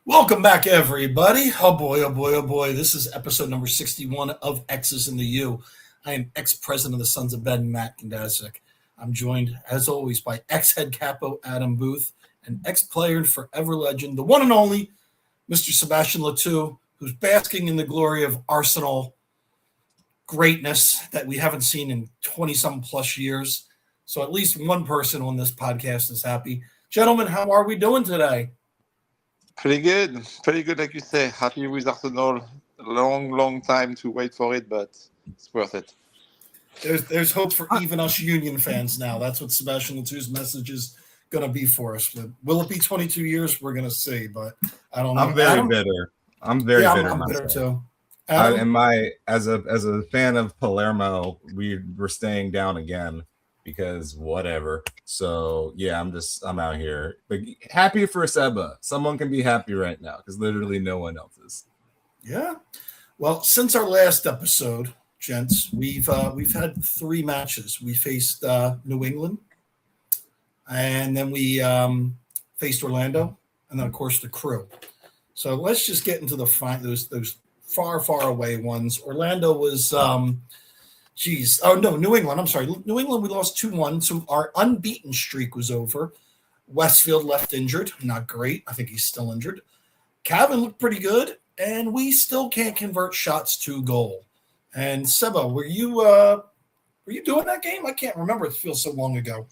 Welcome back, everybody. Oh boy, oh boy, oh boy. This is episode number 61 of X's in the U. I am ex-president of the Sons of Ben, Matt Kandasik. I'm joined, as always, by ex-head capo Adam Booth and ex-player and forever legend, the one and only Mr. Sebastian Latou, who's basking in the glory of Arsenal greatness that we haven't seen in 20-some plus years. So at least one person on this podcast is happy. Gentlemen, how are we doing today? Pretty good. Pretty good, like you say. Happy with Arsenal. Long time to wait for it, but it's worth it. There's hope for even us Union fans now. That's what Sebastian Latou's message is going to be for us. But will it be 22 years? We're going to see, but I don't know. I'm very bitter. I'm very bitter. I'm bitter too. As a fan of Palermo, we're staying down again because whatever. So yeah, I'm out here. But happy for Seba. Someone can be happy right now because literally no one else is. Yeah. Well, since our last episode, gents, we've had 3 matches. We faced New England, and then we faced Orlando, and then of course the Crew. So let's just get into those far away ones. Orlando was New England. I'm sorry. New England, we lost 2-1. So our unbeaten streak was over. Westfield left injured. Not great. I think he's still injured. Cavan looked pretty good, and we still can't convert shots to goal. And Seba, were you doing that game? I can't remember. It feels so long ago.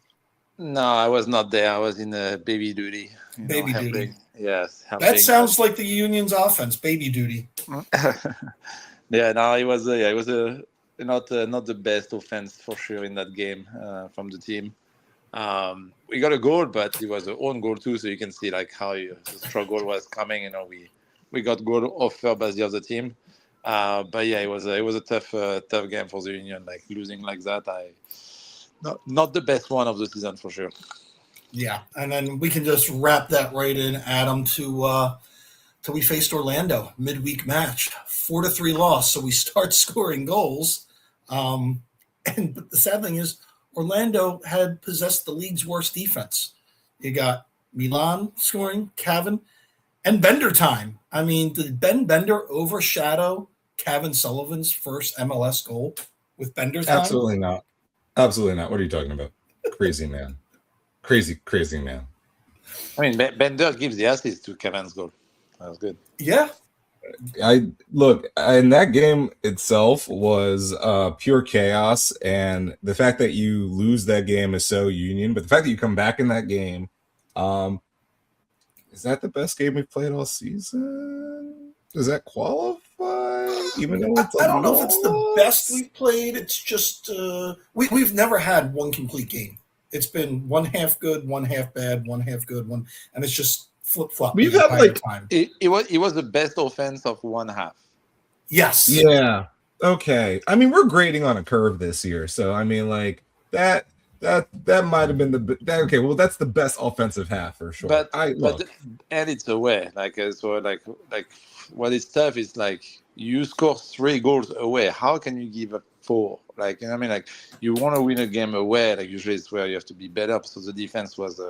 No, I was not there. I was in baby duty. Duty. Yes. Helping. That sounds like the Union's offense, baby duty. Yeah, no, it was not the best offense for sure in that game from the team. We got a goal, but it was an own goal too, so you can see like how the struggle was coming. We got goal offered by the other team, but yeah, it was a tough game for the Union. Like losing like that, not the best one of the season for sure. Yeah, and then we can just wrap that right in, Adam, till we faced Orlando midweek match, 4-3 loss. So we start scoring goals, but the sad thing is Orlando had possessed the league's worst defense. You got Milan scoring, Cavan, and Bender time. I mean, did Ben Bender overshadow Cavan Sullivan's first MLS goal with Bender time? Absolutely not. Absolutely not. What are you talking about? Crazy man. Crazy man. I mean, Bender gives the assist to Cavan's goal. That was good. Yeah. And that game itself was pure chaos, and the fact that you lose that game is so Union, but the fact that you come back in that game, is that the best game we've played all season? Does that qualify? Even though I don't know if it's the best we've played. It's just we've never had one complete game. It's been one half good, one half bad, one half good, one, and it's just flip-flop. We've had time. It was the best offense of one half. Yes. Yeah. Okay. I mean, we're grading on a curve this year, so I mean, like that might have been okay. Well, that's the best offensive half for sure. But it's away. Like what is tough is like you score 3 goals away. How can you give up 4? Like, I mean, like you want to win a game away. Like usually it's where you have to be better. So the defense was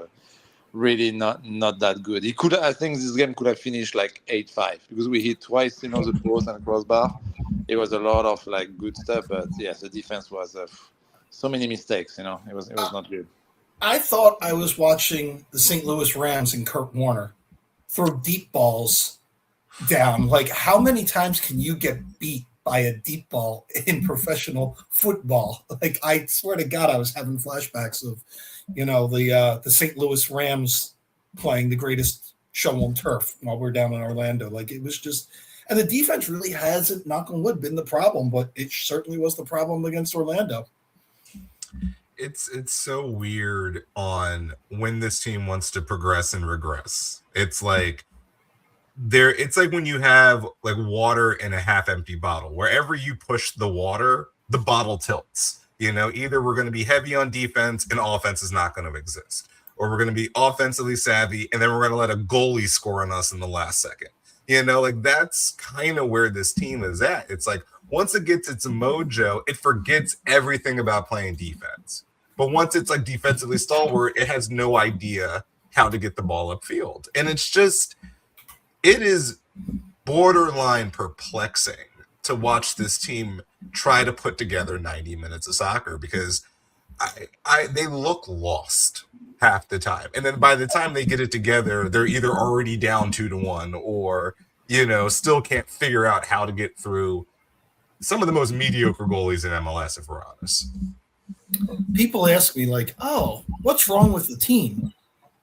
really not that good. I think this game could have finished like 8-5 because we hit twice, the post and crossbar. It was a lot of like good stuff, but yes, the defense was so many mistakes. It was not good. I thought I was watching the St. Louis Rams and Kurt Warner throw deep balls down. Like, how many times can you get beat by a deep ball in professional football? Like, I swear to God, I was having flashbacks of, the St. Louis Rams playing the greatest show on turf while we're down in Orlando. Like, it was just, and the defense really hasn't, knock on wood, been the problem, but it certainly was the problem against Orlando. It's so weird on when this team wants to progress and regress. It's like when you have like water in a half empty bottle. Wherever you push the water, the bottle tilts. Either we're going to be heavy on defense and offense is not going to exist, or we're going to be offensively savvy and then we're going to let a goalie score on us in the last second. Like that's kind of where this team is at. It's like once it gets its mojo, it forgets everything about playing defense. But once it's like defensively stalwart, it has no idea how to get the ball upfield. And it's it is borderline perplexing to watch this team try to put together 90 minutes of soccer because they look lost half the time. And then by the time they get it together, they're either already down 2-1 or, still can't figure out how to get through some of the most mediocre goalies in MLS, if we're honest. People ask me like, oh, what's wrong with the team?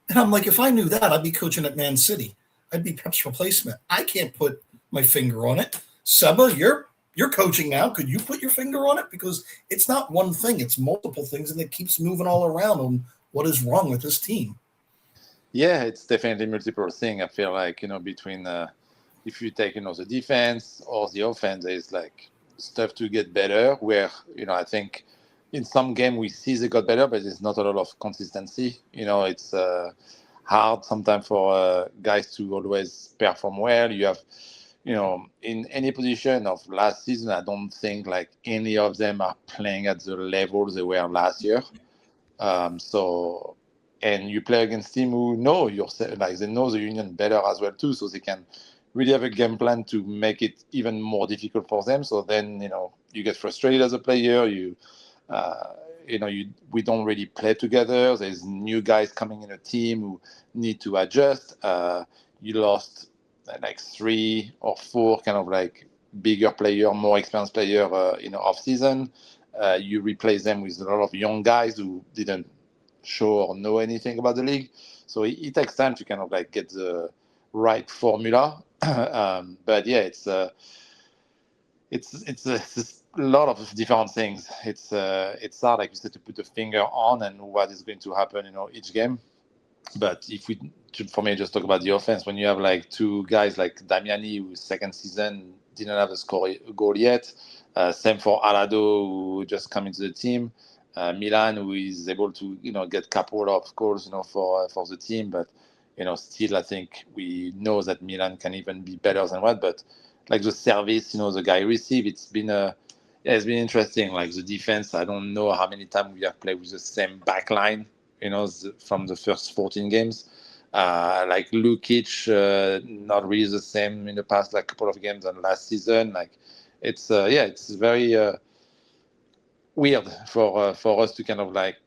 And I'm like, if I knew that, I'd be coaching at Man City. I'd be Pep's replacement. I can't put my finger on it. Seba, you're coaching now. Could you put your finger on it? Because it's not one thing. It's multiple things, and it keeps moving all around on what is wrong with this team. Yeah, it's definitely multiple things. I feel like, between if you take, the defense or the offense, there's like stuff to get better where, I think in some game we see they got better, but there's not a lot of consistency. It's hard sometimes for guys to always perform well. You have, in any position of last season, I don't think like any of them are playing at the level they were last year. And you play against team who know yourself, like they know the Union better as well too, so they can really have a game plan to make it even more difficult for them. So then, you get frustrated as a player. We don't really play together. There's new guys coming in a team who need to adjust. You lost like 3 or 4 kind of like bigger player, more experienced player off season. You replace them with a lot of young guys who didn't show or know anything about the league. So it takes time to kind of like get the right formula. But yeah, it's a lot of different things. It's hard, like you said, to put a finger on and what is going to happen, each game. But for me, just talk about the offense. When you have like 2 guys like Damiani, whose second season didn't have a goal yet. Same for Alado, who just come into the team. Milan, who is able to, get a couple of goals, for the team. But, still, I think we know that Milan can even be better than what. But like the service, the guy received, it's been interesting. Like the defense, I don't know how many times we have played with the same back line, from the first 14 games. Like Lukic, not really the same in the past like couple of games than last season. Like it's very weird for us to kind of like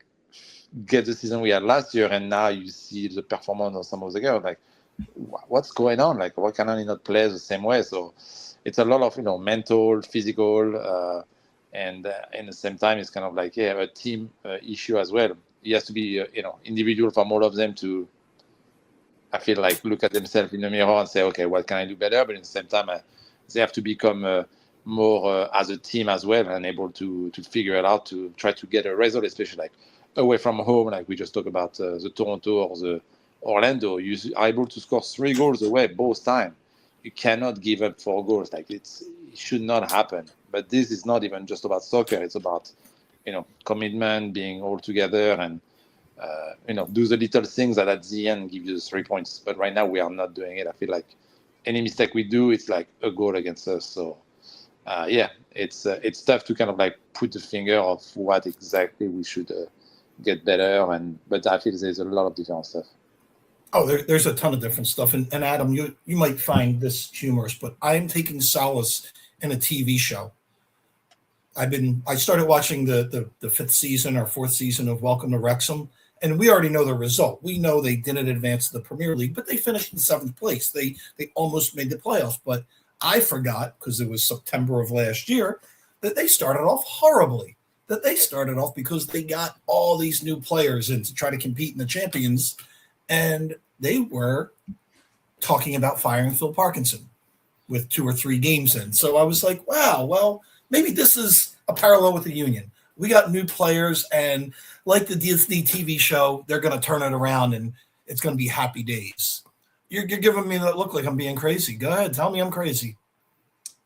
get the season we had last year, and now you see the performance of some of the girls. Like, what's going on? Like, why can I not play the same way? So it's a lot of mental, physical, and in the same time, it's kind of like a team issue as well. It has to be individual from all of them to, I feel like, look at themselves in the mirror and say, okay, what can I do better? But at the same time, they have to become more as a team as well and able to figure it out, to try to get a result, especially like away from home, like we just talked about the Toronto or the Orlando. You are able to score 3 goals away both times. You cannot give up 4 goals. Like it should not happen. But this is not even just about soccer. It's about commitment, being all together, and do the little things that at the end give you the 3 points. But right now we are not doing it. I feel like any mistake we do, it's like a goal against us. So it's tough to kind of like put the finger of what exactly we should get better. But I feel there's a lot of different stuff. Oh, there's a ton of different stuff. And Adam, you might find this humorous, but I'm taking solace in a TV show. I started watching the 5th season or 4th season of Welcome to Wrexham, and we already know the result. We know they didn't advance to the Premier League, but they finished in 7th place. They almost made the playoffs, but I forgot, because it was September of last year, that they started off horribly. That they started off because they got all these new players in to try to compete in the Champions, and they were talking about firing Phil Parkinson with 2 or 3 games in. So I was like, wow, well, maybe this is a parallel with the Union. We got new players, and like the Disney TV show, they're going to turn it around, and it's going to be happy days. You're giving me that look like I'm being crazy. Go ahead, tell me I'm crazy.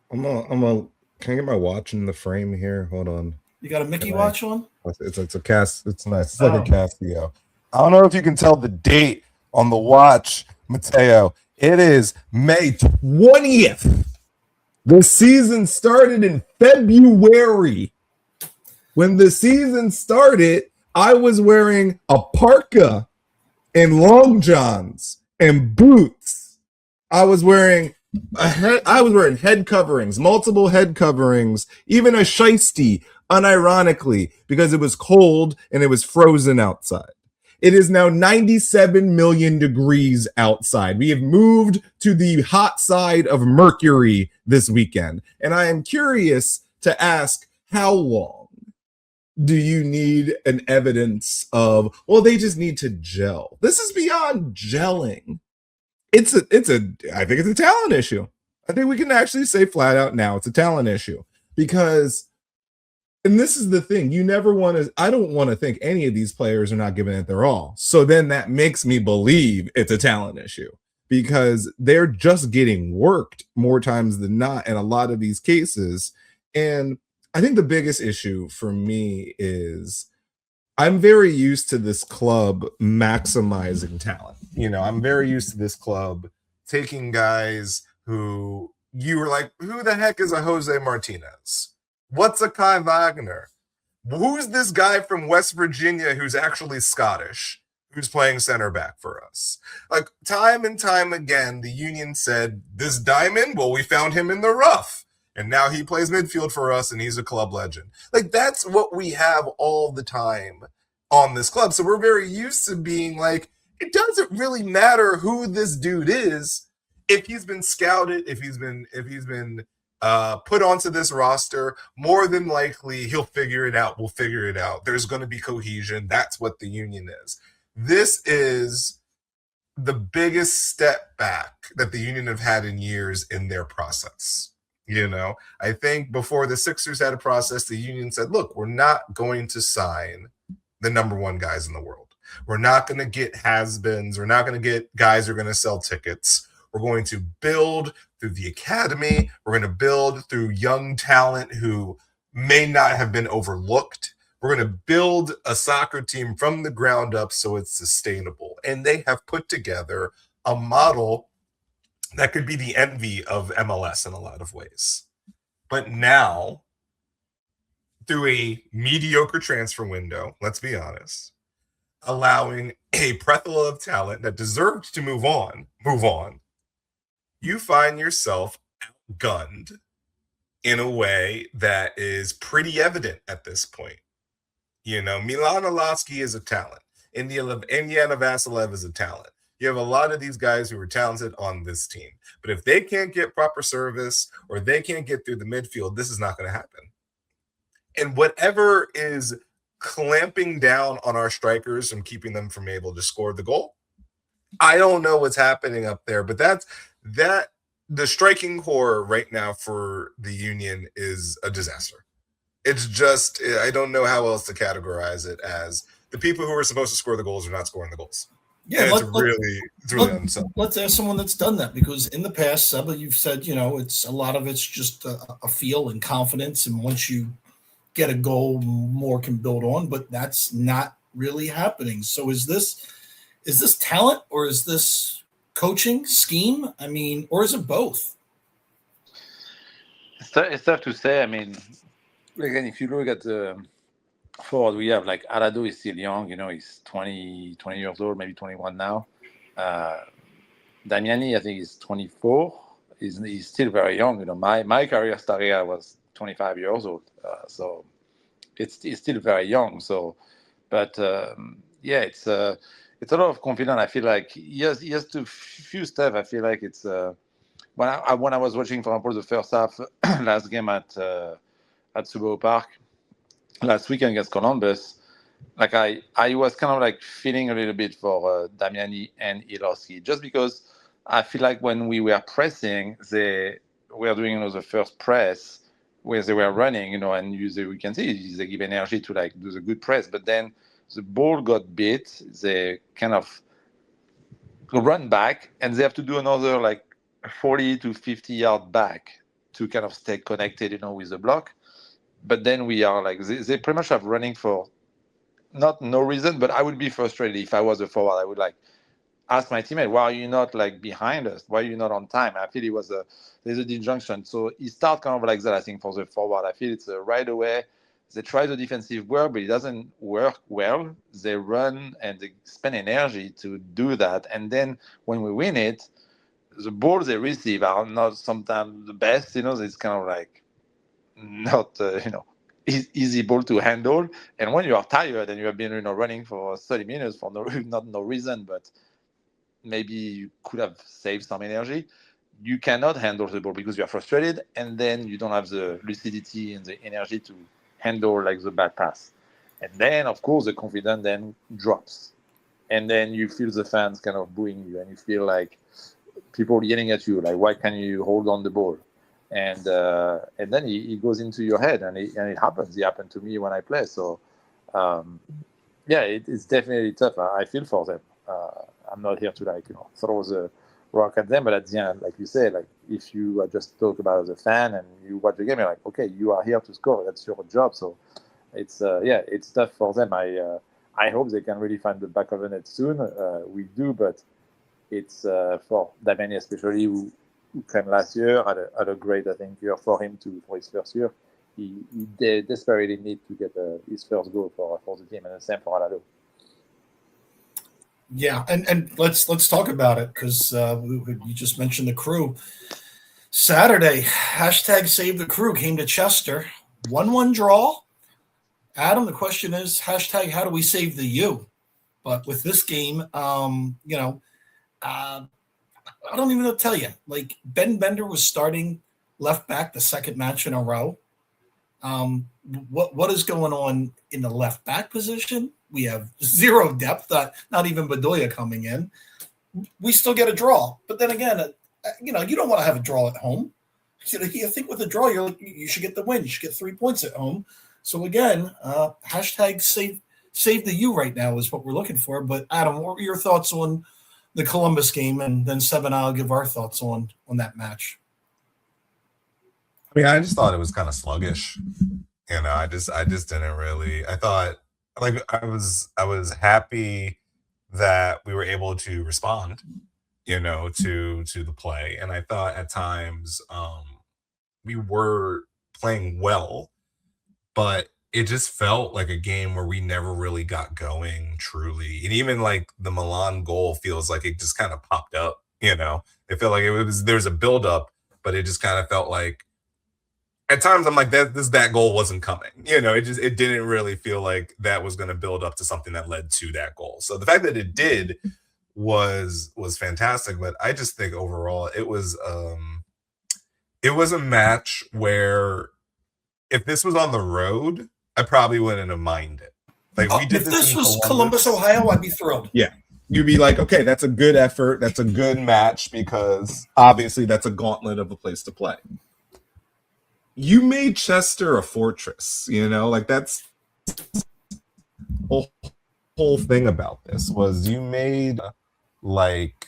Can I get my watch in the frame here? Hold on. You got a Mickey watch on? It's a cast. It's nice. It's like a Casio. I don't know if you can tell the date on the watch, Mateo. It is May 20th. The season started in February. When the season started, I was wearing a parka and long johns and boots. I was wearing head coverings, multiple head coverings, even a shiesty, unironically, because it was cold and it was frozen outside. It is now 97 million degrees outside. We have moved to the hot side of Mercury this weekend. And I am curious to ask, how long do you need an evidence of, well, they just need to gel? This is beyond gelling. I think it's a talent issue. I think we can actually say flat out now it's a talent issue, because, and this is the thing, I don't want to think any of these players are not giving it their all. So then that makes me believe it's a talent issue, because they're just getting worked more times than not in a lot of these cases. And I think the biggest issue for me is I'm very used to this club maximizing talent. I'm very used to this club taking guys who you were like, who the heck is a Jose Martinez? What's a Kai Wagner? Who's this guy from West Virginia who's actually Scottish, who's playing center back for us? Like, time and time again, the Union said, this Diamond, well, we found him in the rough. And now he plays midfield for us, and he's a club legend. Like, that's what we have all the time on this club. So we're very used to being like, it doesn't really matter who this dude is. If he's been scouted, if he's been put onto this roster, more than likely he'll figure it out. We'll figure it out. There's going to be cohesion. That's what the Union is. This is the biggest step back that the Union have had in years in their process. I think before the Sixers had a process, the Union said, look, we're not going to sign the number one guys in the world. We're not going to get has-beens. We're not going to get guys who are going to sell tickets. We're going to build through the academy. We're going to build through young talent who may not have been overlooked. We're going to build a soccer team from the ground up so it's sustainable. And they have put together a model that could be the envy of MLS in a lot of ways. But now, through a mediocre transfer window, let's be honest, allowing a plethora of talent that deserved to move on, you find yourself outgunned in a way that is pretty evident at this point. Milan Orlovsky is a talent. Indiana Vasilev is a talent. You have a lot of these guys who are talented on this team. But if they can't get proper service or they can't get through the midfield, this is not going to happen. And whatever is clamping down on our strikers and keeping them from able to score the goal, I don't know what's happening up there. But the striking core right now for the Union is a disaster. It's just, I don't know how else to categorize it as. The people who are supposed to score the goals are not scoring the goals. Yeah, it's really unsettling. Let's ask someone that's done that, because in the past, Seba, you've said, it's a lot of it's just a feel and confidence, and once you get a goal, more can build on. But that's not really happening. So is this talent, or is this coaching scheme? I mean, or is it both? It's tough to say. I mean, again, if you look at the forward we have, like Alado is still young, he's 20 years old, maybe 21 now. Damiani, I think, is 24. He's still very young. My career started, I was 25 years old, so it's still very young. So, but it's a lot of confidence. I feel like he has to few steps. I feel like it's when I was watching, for example, the first half last game at Subaru Park last weekend against Columbus, like I was kind of like feeling a little bit for Damiani and Ilowski, just because I feel like when we were pressing, they were doing the first press where they were running, and we can see they give energy to like do the good press, but then the ball got beat, they kind of run back, and they have to do another like 40 to 50 yard back to kind of stay connected, with the block. But then we are like, they pretty much have running for no reason, but I would be frustrated if I was a forward. I would like ask my teammate, why are you not like behind us? Why are you not on time? I feel there's a disjunction. So it starts kind of like that, I think, for the forward. I feel it's right away. They try the defensive work, but it doesn't work well. They run and they spend energy to do that. And then when we win it, the balls they receive are not sometimes the best. It's kind of like not easy ball to handle. And when you are tired and you have been running for 30 minutes for no reason, but maybe you could have saved some energy, you cannot handle the ball because you are frustrated, and then you don't have the lucidity and the energy to handle like the bad pass. And then of course the confidence then drops, and then you feel the fans kind of booing you, and you feel like people yelling at you like, why can't you hold on the ball? And then it goes into your head, and it happens. It happened to me when I play. So it's definitely tough. I feel for them. I'm not here to throw the rock at them, but at the end, like you say, like if you just talk about it as a fan and you watch the game, you're like, okay, you are here to score. That's your job. So it's tough for them. I hope they can really find the back of the net soon. We do, but it's for Damiani especially, who came last year, had a great, I think, year for him for his first year. He desperately need to get his first goal for the team, and the same for Alado. Yeah, and let's talk about it, because you just mentioned the Crew. Saturday, #Save the Crew came to Chester, 1-1 draw. Adam, the question is, #how do we save the U? But with this game, I don't even know what to tell you. Like, Ben Bender was starting left back the second match in a row. What is going on in the left back position? We have zero depth, not even Bedoya coming in. We still get a draw. But then again, you don't want to have a draw at home. You think with a draw, you should get the win. You should get 3 points at home. So again, save the U right now is what we're looking for. But Adam, what were your thoughts on the Columbus game? And then Seb and I'll give our thoughts on that match. I mean, I just thought it was kind of sluggish. I just didn't really. I thought, like, I was happy that we were able to respond, to the play, and I thought at times we were playing well, but it just felt like a game where we never really got going truly. And even like the Milan goal feels like it just kind of popped up. It felt like there was a buildup, but it just kind of felt like, at times I'm like, that goal wasn't coming. It didn't really feel like that was going to build up to something that led to that goal. So the fact that it did was fantastic. But I just think overall it was a match where if this was on the road, I probably wouldn't have minded. Like, we did if this was Columbus, Ohio, I'd be thrilled. Yeah. You'd be like, okay, that's a good effort. That's a good match, because obviously that's a gauntlet of a place to play. You made Chester a fortress, like that's the whole thing about this was you made like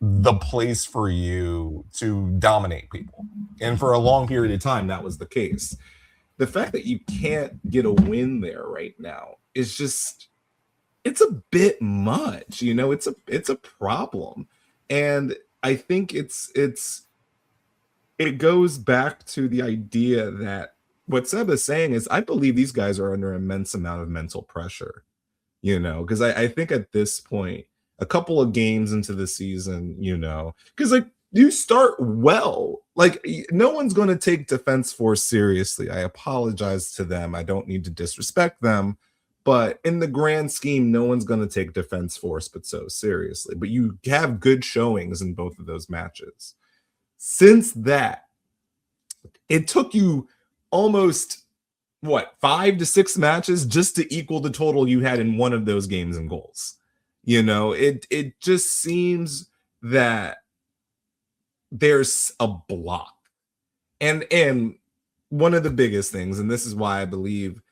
the place for you to dominate people. And for a long period of time, that was the case. The fact that you can't get a win there right now is just, it's a bit much, it's a problem. And I think it goes back to the idea that what Seb is saying is, I believe these guys are under immense amount of mental pressure, because I think at this point, a couple of games into the season, because like you start well, like no one's going to take Defense Force seriously. I apologize to them. I don't need to disrespect them, but in the grand scheme, no one's going to take Defense Force but so seriously. But you have good showings in both of those matches. Since that, it took you almost 5 to 6 matches just to equal the total you had in one of those games in goals. It just seems that there's a block. And one of the biggest things, and this is why I believe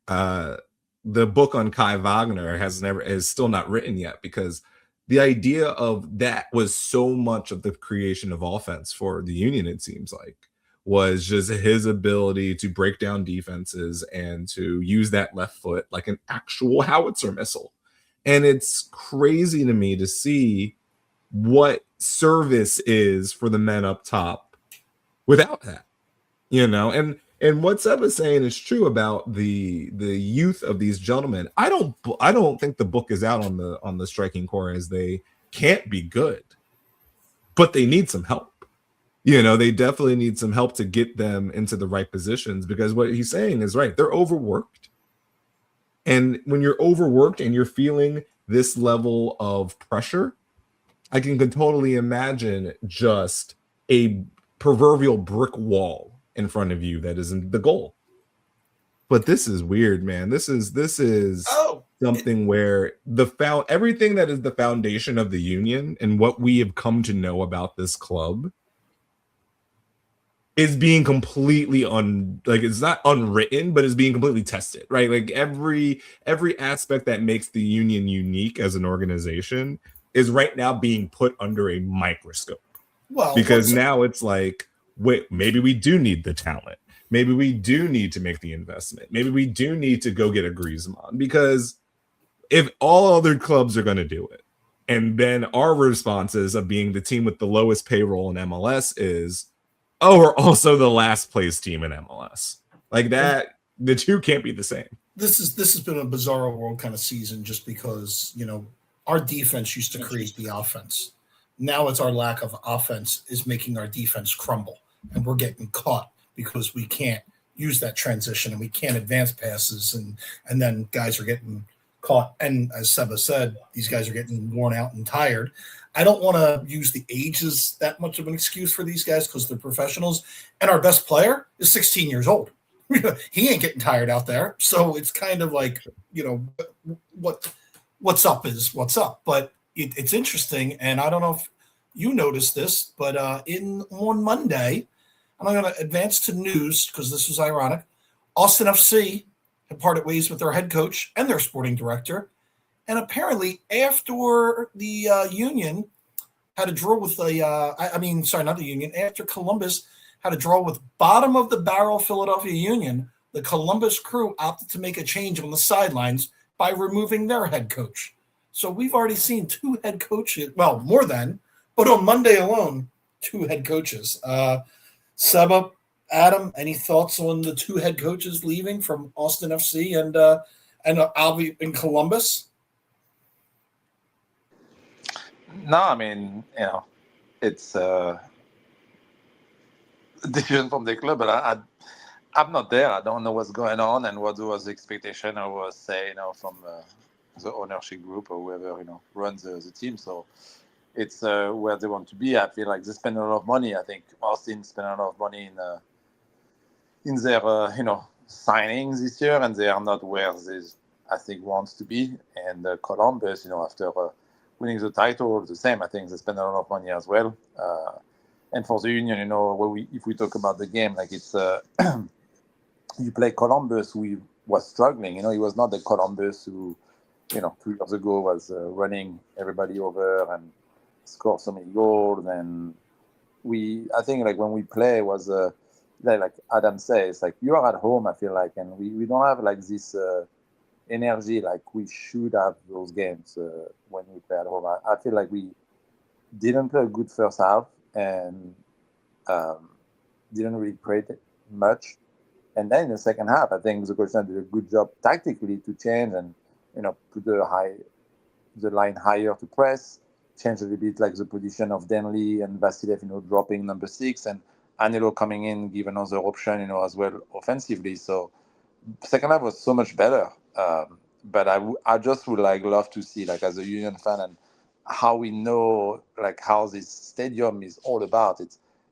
the book on Kai Wagner is still not written yet, because the idea of that was so much of the creation of offense for the Union, it seems like, was just his ability to break down defenses and to use that left foot like an actual howitzer missile. And it's crazy to me to see what service is for the men up top without that, And what Seb is saying is true about the youth of these gentlemen. I don't think the book is out on the striking core as they can't be good, but they need some help. They definitely need some help to get them into the right positions, because what he's saying is right. They're overworked. And when you're overworked and you're feeling this level of pressure, I can totally imagine just a proverbial brick wall in front of you that isn't the goal. But this is weird, man. This is something where everything that is the foundation of the union and what we have come to know about this club is being completely it's not unwritten, but is being completely tested, right? Like every aspect that makes the union unique as an organization is right now being put under a microscope. Well, because now it's like, wait, maybe we do need the talent. Maybe we do need to make the investment. Maybe we do need to go get a Griezmann, because if all other clubs are going to do it, and then our responses of being the team with the lowest payroll in MLS is, oh, we're also the last place team in MLS. Like that, the two can't be the same. This has been a bizarre world kind of season, just because, our defense used to create the offense. Now it's our lack of offense is making our defense crumble, and we're getting caught because we can't use that transition and we can't advance passes, and then guys are getting caught. And as Seba said, these guys are getting worn out and tired. I don't want to use the age as that much of an excuse for these guys, because they're professionals, and our best player is 16 years old. He ain't getting tired out there. So it's kind of like, what's up is what's up. But it's interesting, and I don't know if you noticed this, but on Monday, and I'm going to advance to news because this was ironic, Austin FC had parted ways with their head coach and their sporting director. And apparently after the Union had a draw with after Columbus had a draw with bottom of the barrel Philadelphia Union, the Columbus Crew opted to make a change on the sidelines by removing their head coach. So we've already seen two head coaches, well, more than, but on Monday alone, two head coaches. Seba, Adam, any thoughts on the two head coaches leaving from Austin FC and Albi in Columbus? No, I mean, it's a decision from the club, but I'm not there. I don't know what's going on and what was the expectation or was say, from the ownership group or whoever, runs the team. So it's where they want to be. I feel like they spend a lot of money. I think Austin spent a lot of money in their, signings this year, and they are not where they, I think, wants to be. And Columbus, after winning the title, the same. I think they spend a lot of money as well. And for the Union, if we talk about the game, like it's you play Columbus, who was struggling. He was not the Columbus who, 2 years ago was running everybody over and scored so many goals. And I think like when we play was like Adam says, like you are at home. I feel like, and we don't have like this energy like we should have those games when we play at home. I feel like we didn't play a good first half and didn't really create much. And then in the second half, I think the coach did a good job tactically to change and put the line higher to press, change a little bit like the position of Denley and Vasilev, dropping number 6, and Anello coming in, give another option, as well offensively. So second half was so much better. But I just would love to see like as a Union fan and how we know like how this stadium is all about.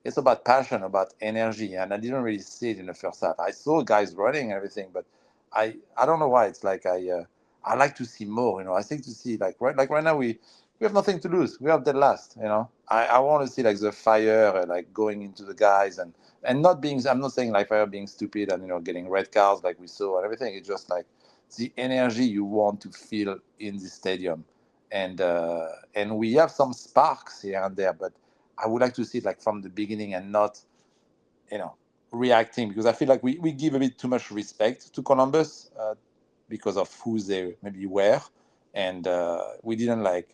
It's about passion, about energy, and I didn't really see it in the first half. I saw guys running and everything, but I don't know why. It's like I like to see more. I think to see like right now we have nothing to lose. We are dead last. I want to see like the fire like going into the guys and not being. I'm not saying like fire being stupid and getting red cards like we saw and everything. It's just like the energy you want to feel in the stadium, and we have some sparks here and there, but I would like to see it like from the beginning and not, reacting, because I feel like we give a bit too much respect to Columbus because of who they maybe were, and we didn't like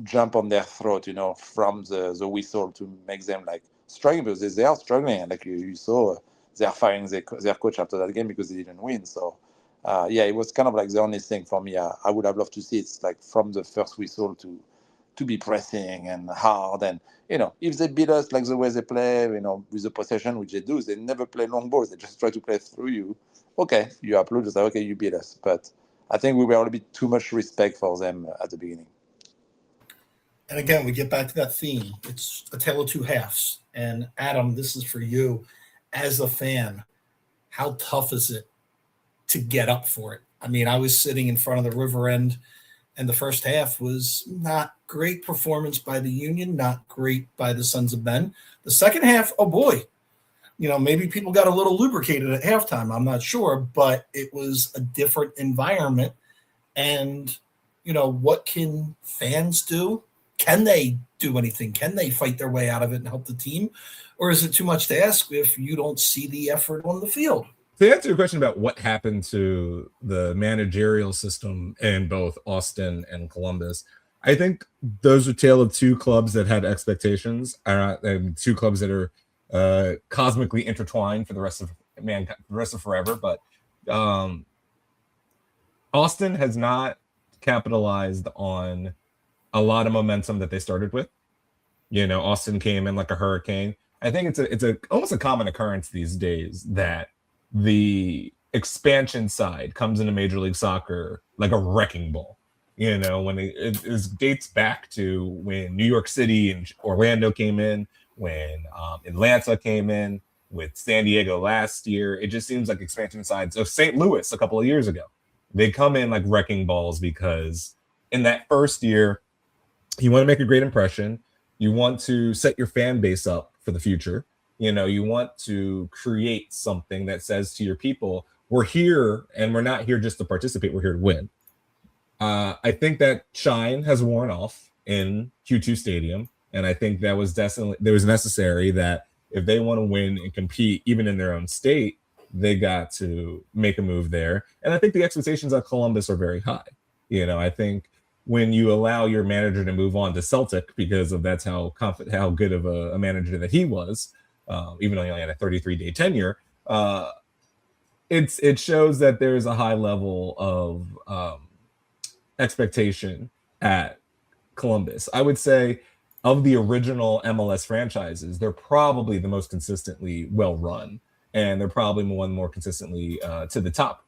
jump on their throat, from the whistle to make them like struggling, because they are struggling, and like you saw, they are firing their coach after that game because they didn't win. So it was kind of like the only thing for me. I would have loved to see it's like from the first whistle to to be pressing and hard. And, if they beat us like the way they play, with the possession, which they do, they never play long balls. They just try to play through you. Okay, you applaud, just like, okay, you beat us. But I think we were a little bit too much respect for them at the beginning. And again, we get back to that theme. It's a tale of two halves. And Adam, this is for you. As a fan, how tough is it to get up for it? I mean, I was sitting in front of the river end, and the first half was not great performance by the Union, not great by the Sons of Ben. The second half, oh boy, maybe people got a little lubricated at halftime. I'm not sure, but it was a different environment. And, what can fans do? Can they do anything? Can they fight their way out of it and help the team? Or is it too much to ask if you don't see the effort on the field? To answer your question about what happened to the managerial system in both Austin and Columbus, I think those are tale of two clubs that had expectations, and two clubs that are cosmically intertwined for the rest of forever. But Austin has not capitalized on a lot of momentum that they started with. Austin came in like a hurricane. I think it's almost a common occurrence these days that the expansion side comes into Major League Soccer like a wrecking ball. When it dates back to when New York City and Orlando came in, when Atlanta came in, with San Diego last year. It just seems like expansion sides. So St. Louis a couple of years ago, they come in like wrecking balls because in that first year, you want to make a great impression. You want to set your fan base up for the future. You want to create something that says to your people, we're here and we're not here just to participate. We're here to win. I think that shine has worn off in Q2 Stadium. And I think that was necessary that if they want to win and compete, even in their own state, they got to make a move there. And I think the expectations of Columbus are very high. I think when you allow your manager to move on to Celtic, because of that's how good of a manager that he was, even though he only had a 33-day tenure, it shows that there is a high level of expectation at Columbus. I would say of the original MLS franchises, they're probably the most consistently well run, and they're probably one more consistently to the top.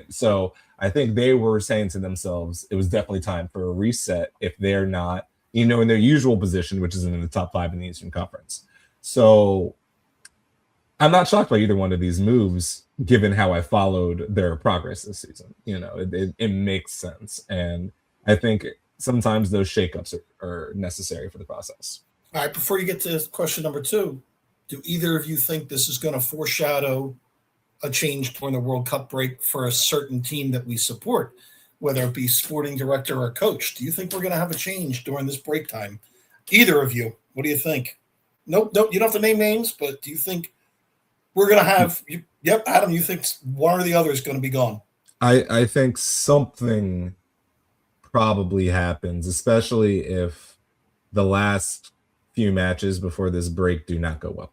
So I think they were saying to themselves, it was definitely time for a reset if they're not, in their usual position, which is in the top 5 in the Eastern Conference. So I'm not shocked by either one of these moves, given how I followed their progress this season. It makes sense. And I think sometimes those shakeups are necessary for the process. All right, before you get to question number 2, do either of you think this is going to foreshadow a change during the World Cup break for a certain team that we support, whether it be sporting director or coach? Do you think we're going to have a change during this break time? Either of you, what do you think? Nope, you don't have to name names, but do you think we're going to have – yep, Adam, you think one or the other is going to be gone? I think something probably happens, especially if the last few matches before this break do not go well.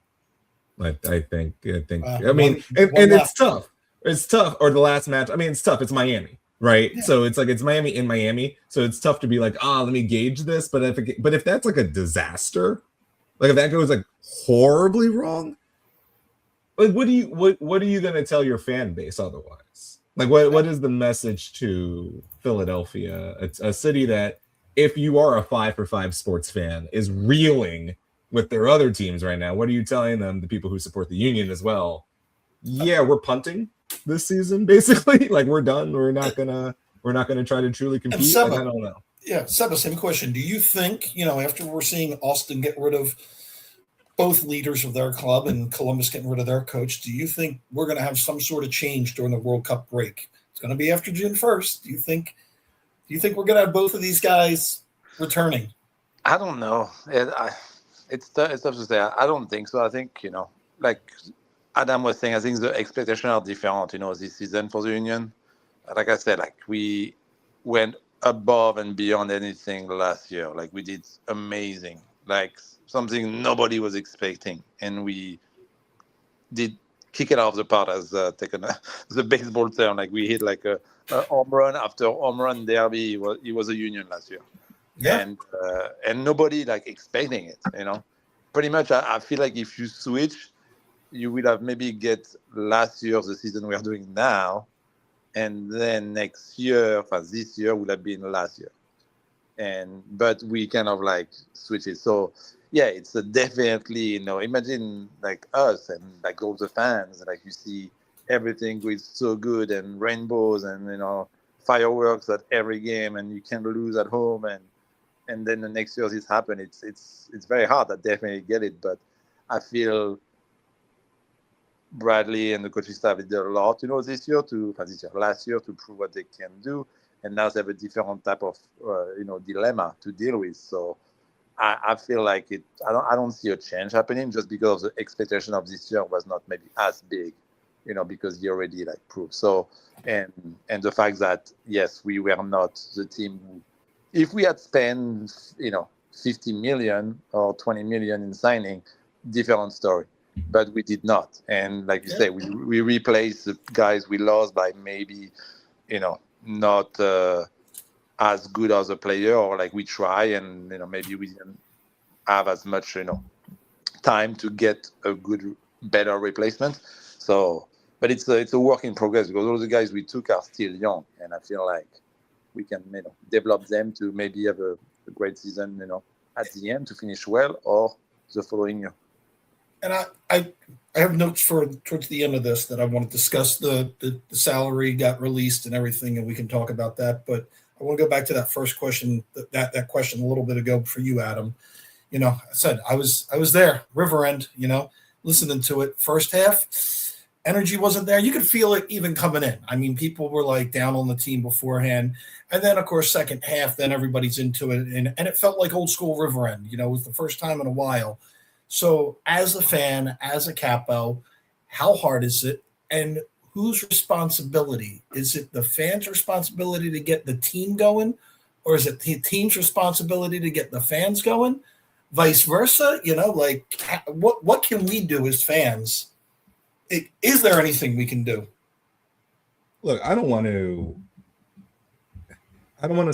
I think. I mean, and it's tough. It's tough. Or the last match. I mean, it's tough. It's Miami, right? Yeah. So it's Miami in Miami. So it's tough to be like, let me gauge this. But if that's like a disaster, like if that goes like horribly wrong, like what are you gonna tell your fan base otherwise? Like what is the message to Philadelphia? It's a city that, if you are a 5-for-5 sports fan, is reeling with their other teams right now. What are you telling them, the people who support the Union as well? Yeah, we're punting this season, basically. Like we're done. We're not gonna try to truly compete. Seba, I don't know. Yeah, Seba, same question. Do you think, after we're seeing Austin get rid of both leaders of their club and Columbus getting rid of their coach, do you think we're going to have some sort of change during the World Cup break? It's going to be after June 1st. Do you think we're going to have both of these guys returning? I don't know. It's tough to say. I don't think so. I think, like Adam was saying, I think the expectations are different, this season for the Union. Like I said, like we went above and beyond anything last year. Like we did amazing, like something nobody was expecting. And we did kick it out of the park, as taken the baseball term. Like we hit like a home run after home run derby. It was a Union last year. Yeah. and nobody like expecting it. Pretty much. I feel like if you switch, you would have maybe get last year the season we are doing now, and then next year, this year would have been last year, but we kind of like switch it. So yeah, it's definitely imagine like us and like all the fans, like you see everything is so good and rainbows and fireworks at every game, and you can lose at home, and then the next year this happen. It's very hard. I definitely get it, but I feel Bradley and the coaching staff did a lot, last year to prove what they can do, and now they have a different type of, dilemma to deal with. So I feel like it. I don't see a change happening just because the expectation of this year was not maybe as big, because he already like proved. So and the fact that yes, we were not the team. If we had spent 50 million or 20 million in signing, different story. But we did not, and like you say, we replaced the guys we lost by maybe, not as good as a player, or like we try, and maybe we didn't have as much time to get a better replacement. So, but it's a work in progress because all the guys we took are still young, and I feel like we can develop them to maybe have a great season, at the end to finish well, or the following year. And I have notes for towards the end of this that I want to discuss the salary got released and everything, and we can talk about that. But I want to go back to that first question, that question a little bit ago for you, Adam. I said I was there, River End, listening to it. First half, energy wasn't there. You could feel it even coming in. I mean, people were like down on the team beforehand. And then, of course, second half, then everybody's into it. And it felt like old school River End. It was the first time in a while. So as a fan, as a capo, how hard is it? And whose responsibility? Is it the fans' responsibility to get the team going? Or is it the team's responsibility to get the fans going? Vice versa? What can we do as fans? Is there anything we can do? Look, I don't want to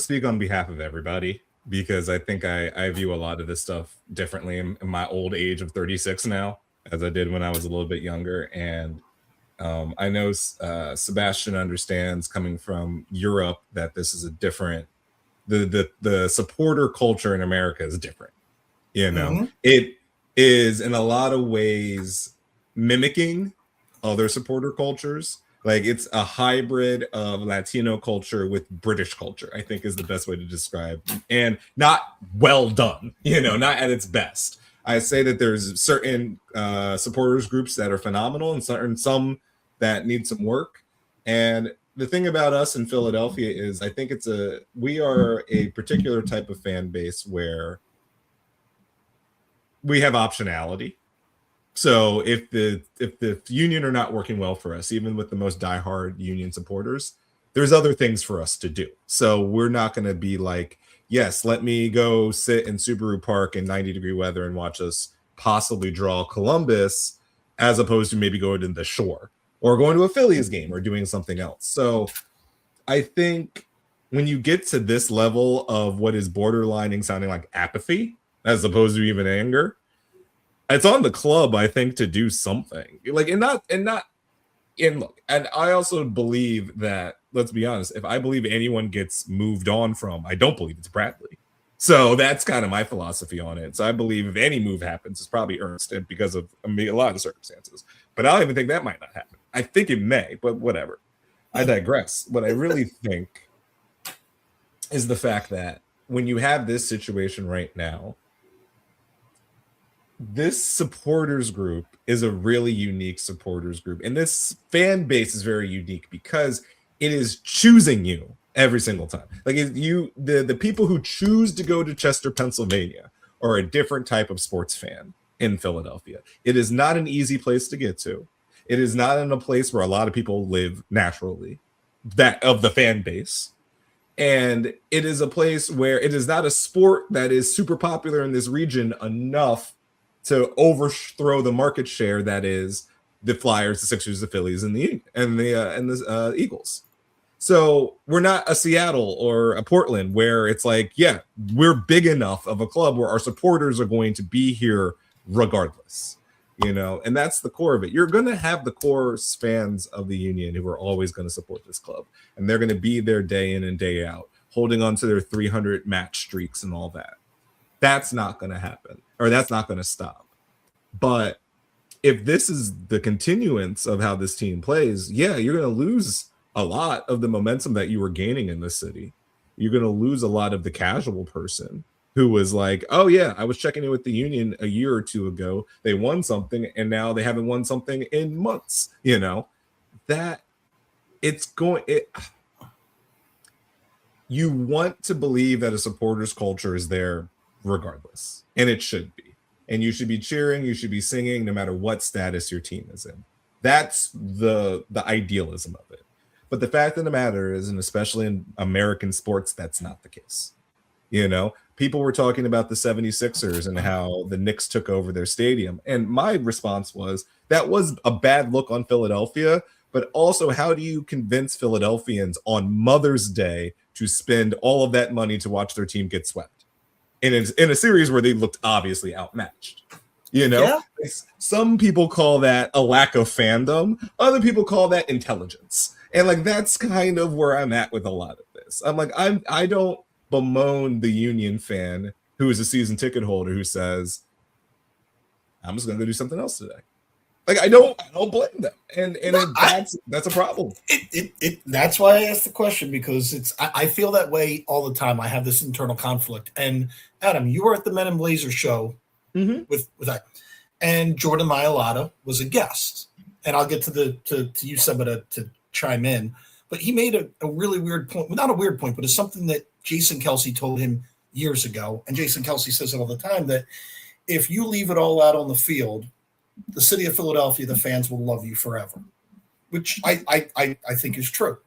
speak on behalf of everybody, because I think I view a lot of this stuff differently in my old age of 36 now, as I did when I was a little bit younger. And I know Sebastian understands, coming from Europe, that this is a different, the supporter culture in America is different. Mm-hmm. It is in a lot of ways mimicking other supporter cultures. Like, it's a hybrid of Latino culture with British culture, I think, is the best way to describe. And not well done, not at its best. I say that there's certain supporters groups that are phenomenal and some that need some work. And the thing about us in Philadelphia is I think we are a particular type of fan base where we have optionality. So if the union are not working well for us, even with the most diehard union supporters, there's other things for us to do. So we're not going to be like, yes, let me go sit in Subaru Park in 90-degree weather and watch us possibly draw Columbus, as opposed to maybe going to the Shore or going to a Phillies game or doing something else. So I think when you get to this level of what is borderlining sounding like apathy, as opposed to even anger, it's on the club, I think, to do something. And I also believe that, let's be honest, if I believe anyone gets moved on from, I don't believe it's Bradley. So that's kind of my philosophy on it. So I believe if any move happens, it's probably Ernst, and because of a lot of circumstances. But I don't even think that might not happen. I think it may, but whatever. I digress. What I really think is the fact that when you have this situation right now, this supporters group is a really unique supporters group. And this fan base is very unique because it is choosing you every single time. Like, the people who choose to go to Chester, Pennsylvania, are a different type of sports fan in Philadelphia. It is not an easy place to get to. It is not in a place where a lot of people live naturally, that of the fan base. And it is a place where it is not a sport that is super popular in this region enough to overthrow the market share that is the Flyers, the Sixers, the Phillies, and the Eagles. So we're not a Seattle or a Portland where it's like, yeah, we're big enough of a club where our supporters are going to be here regardless, and that's the core of it. You're going to have the core fans of the Union who are always going to support this club, and they're going to be there day in and day out, holding on to their 300 match streaks and all that. That's not going to happen, or that's not going to stop. But if this is the continuance of how this team plays, yeah, you're going to lose a lot of the momentum that you were gaining in this city. You're going to lose a lot of the casual person who was like, oh yeah, I was checking in with the Union a year or two ago. They won something and now they haven't won something in months. That it's going, you want to believe that a supporter's culture is there regardless. And it should be. And you should be cheering, you should be singing no matter what status your team is in. That's the idealism of it. But the fact of the matter is, and especially in American sports, that's not the case. People were talking about the 76ers and how the Knicks took over their stadium. And my response was, that was a bad look on Philadelphia. But also, how do you convince Philadelphians on Mother's Day to spend all of that money to watch their team get swept? In a series where they looked obviously outmatched. Yeah. Some people call that a lack of fandom. Other people call that intelligence. And that's kind of where I'm at with a lot of this. I'm like, I don't bemoan the Union fan who is a season ticket holder who says, I'm just gonna go do something else today. I don't blame them. And that's a problem. That's why I asked the question, because I feel that way all the time. I have this internal conflict. And Adam, you were at the Men in Blazer show with that, and Jordan Mailata was a guest. And I'll get to you, Seba, to chime in. But he made a really weird point. Well, not a weird point, but it's something that Jason Kelce told him years ago. And Jason Kelce says it all the time, that if you leave it all out on the field, the city of Philadelphia, the fans will love you forever, which I think is true.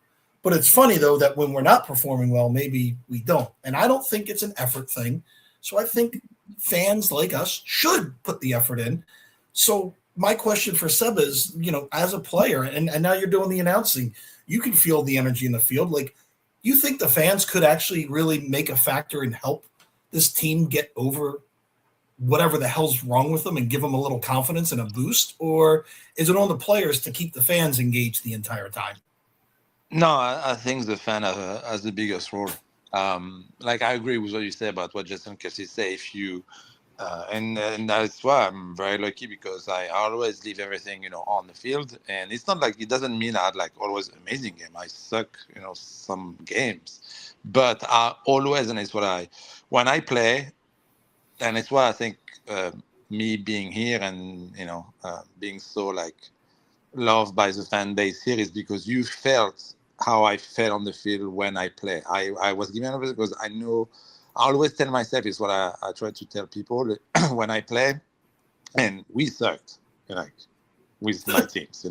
But it's funny, though, that when we're not performing well, maybe we don't. And I don't think it's an effort thing. So I think fans like us should put the effort in. So my question for Seb is, as a player, and now you're doing the announcing, you can feel the energy in the field. You think the fans could actually really make a factor and help this team get over whatever the hell's wrong with them and give them a little confidence and a boost? Or is it on the players to keep the fans engaged the entire time? No, I think the fan has the biggest role. I agree with what you say about what Jason Kelce say. If you and that's why I'm very lucky, because I always leave everything on the field. And it's not it doesn't mean I had always amazing game. I suck some games, but I always, and it's what when I play, and it's why I think me being here and being so loved by the fan base here is because you felt how I felt on the field when I play. I was giving it because I know. I always tell myself, is what I try to tell people when I play, and we sucked with my teams.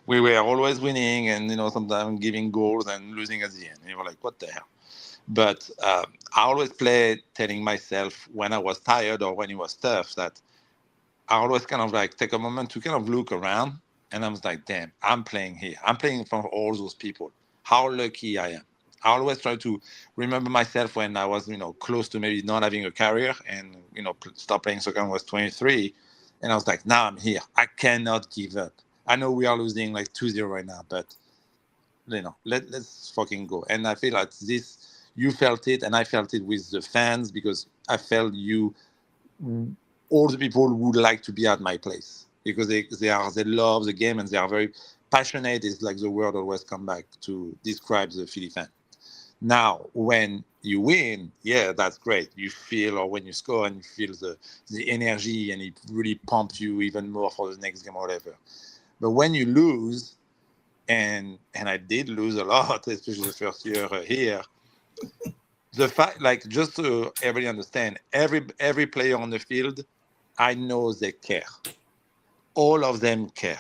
We were always winning, and sometimes giving goals and losing at the end. And you were like, what the hell? But I always play telling myself when I was tired or when it was tough that I always kind of take a moment to kind of look around, and I was like, damn, I'm playing here. I'm playing in front of all those people. How lucky I am. I always try to remember myself when I was, close to maybe not having a career and, start playing soccer when I was 23. And I was like, now I'm here. I cannot give up. I know we are losing 2-0 right now, but, let's fucking go. And I feel like this, you felt it, and I felt it with the fans, because I felt all the people would like to be at my place, because they love the game, and they are very passionate. Is the word always come back to describe the Philly fan. Now, when you win, yeah, that's great. You feel, or when you score and you feel the energy, and it really pumps you even more for the next game or whatever. But when you lose, and I did lose a lot, especially the first year here, the fact, just so everybody understand, every player on the field, I know they care. All of them care.